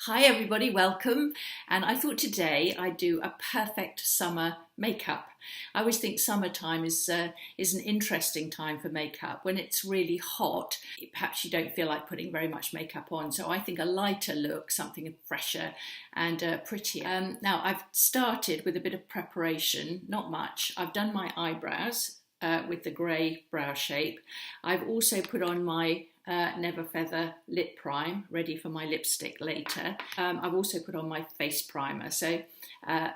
Hi everybody, welcome. And I thought today I'd do a perfect summer makeup. I always think summertime is an interesting time for makeup. When it's really hot, perhaps you don't feel like putting very much makeup on. So I think a lighter look, something fresher and prettier. Now I've started with a bit of preparation, not much. I've done my eyebrows with the grey brow shape. I've also put on my Never Feather lip prime, ready for my lipstick later. I've also put on my face primer,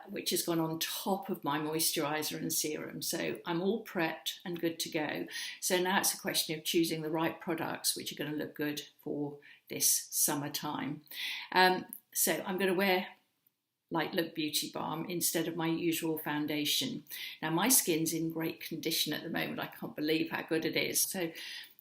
which has gone on top of my moisturiser and serum. So I'm all prepped and good to go. So now it's a question of choosing the right products which are going to look good for this summertime. So I'm going to wear Light Look Beauty Balm instead of my usual foundation. Now my skin's in great condition at the moment. I can't believe how good it is. So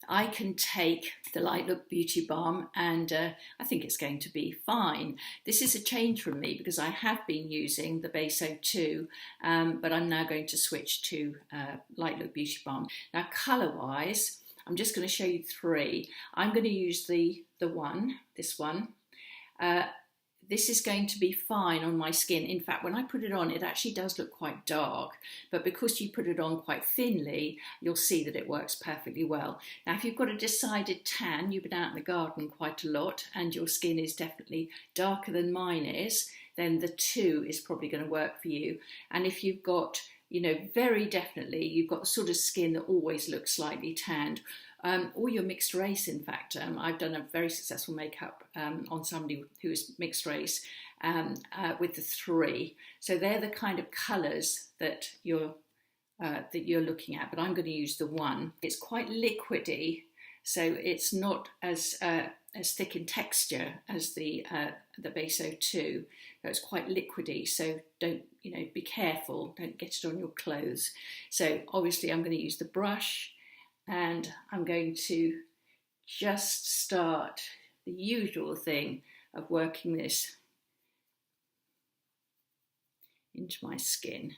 I can take the Light Look Beauty Balm and I think it's going to be fine. This is a change from me because I have been using the Base 02, but I'm now going to switch to Light Look Beauty Balm. Now colour wise, I'm just going to show you three. I'm going to use this one. This is going to be fine on my skin. In fact, when I put it on, it actually does look quite dark, but because you put it on quite thinly, you'll see that it works perfectly well. Now, if you've got a decided tan, you've been out in the garden quite a lot, and your skin is definitely darker than mine is, then the 2 is probably going to work for you. And if you've got, very definitely, you've got the sort of skin that always looks slightly tanned, or you're mixed race, in fact. I've done a very successful makeup on somebody who is mixed race with the 3. So they're the kind of colours that you're looking at, but I'm going to use the 1. It's quite liquidy, so it's not as thick in texture as the Base 02. So it's quite liquidy, so don't, be careful, don't get it on your clothes. So obviously I'm going to use the brush, and I'm going to just start the usual thing of working this into my skin.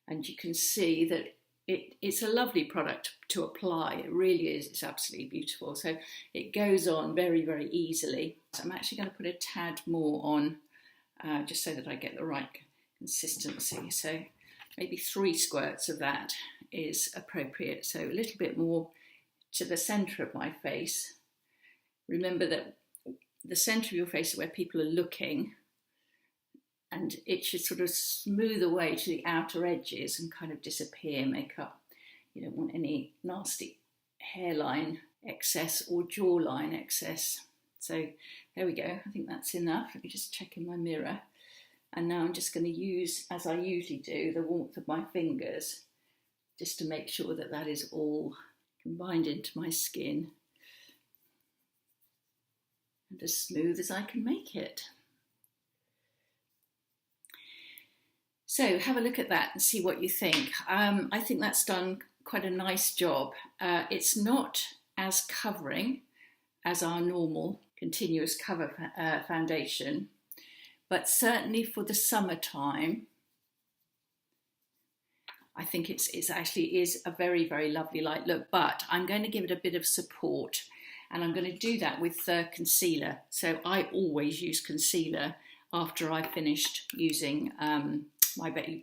And you can see that it's a lovely product to apply. It really is. It's absolutely beautiful. So it goes on very, very easily. So I'm actually going to put a tad more on just so that I get the right consistency. So maybe 3 squirts of that is appropriate. So a little bit more to the centre of my face. Remember that the centre of your face is where people are looking, and it should sort of smooth away to the outer edges and kind of disappear, make up. You don't want any nasty hairline excess or jawline excess. So there we go. I think that's enough. Let me just check in my mirror. And now I'm just going to use, as I usually do, the warmth of my fingers just to make sure that that is all combined into my skin and as smooth as I can make it. So have a look at that and see what you think. I think that's done quite a nice job. It's not as covering as our normal continuous cover foundation, but certainly for the summertime, I think it's actually is a very, very lovely light look. But I'm going to give it a bit of support, and I'm going to do that with concealer. So I always use concealer after I've finished using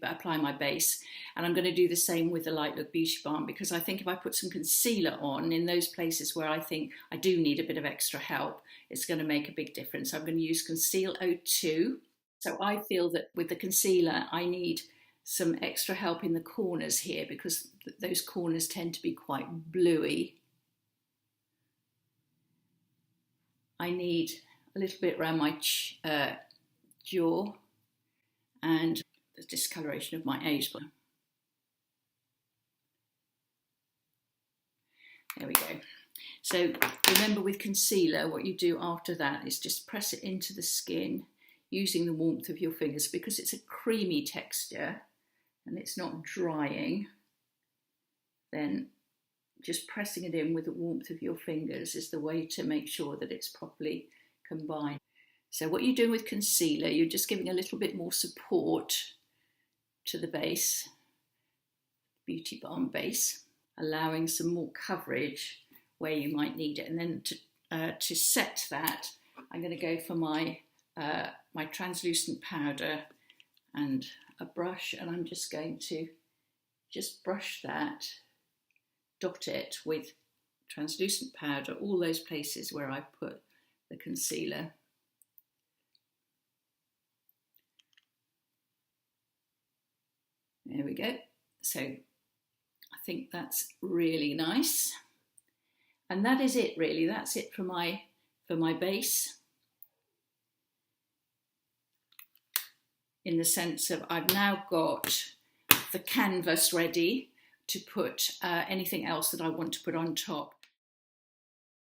applying my base, and I'm going to do the same with the Light Look Beauty Balm, because I think if I put some concealer on in those places where I think I do need a bit of extra help, it's going to make a big difference. I'm going to use Conceal 02. So I feel that with the concealer I need some extra help in the corners here, because those corners tend to be quite bluey. I need a little bit around my jaw and the discoloration of my eyes. There we go. So remember, with concealer, what you do after that is just press it into the skin using the warmth of your fingers, because it's a creamy texture and it's not drying. Then just pressing it in with the warmth of your fingers is the way to make sure that it's properly combined. So what you're doing with concealer, you're just giving a little bit more support to the base, Beauty Balm base, allowing some more coverage where you might need it. And then to set that, I'm going to go for my my translucent powder and a brush, and I'm just going to just brush that, dot it with translucent powder, all those places where I put the concealer. There we go. So I think that's really nice. And that is it really. That's it for my base. In the sense of I've now got the canvas ready to put anything else that I want to put on top.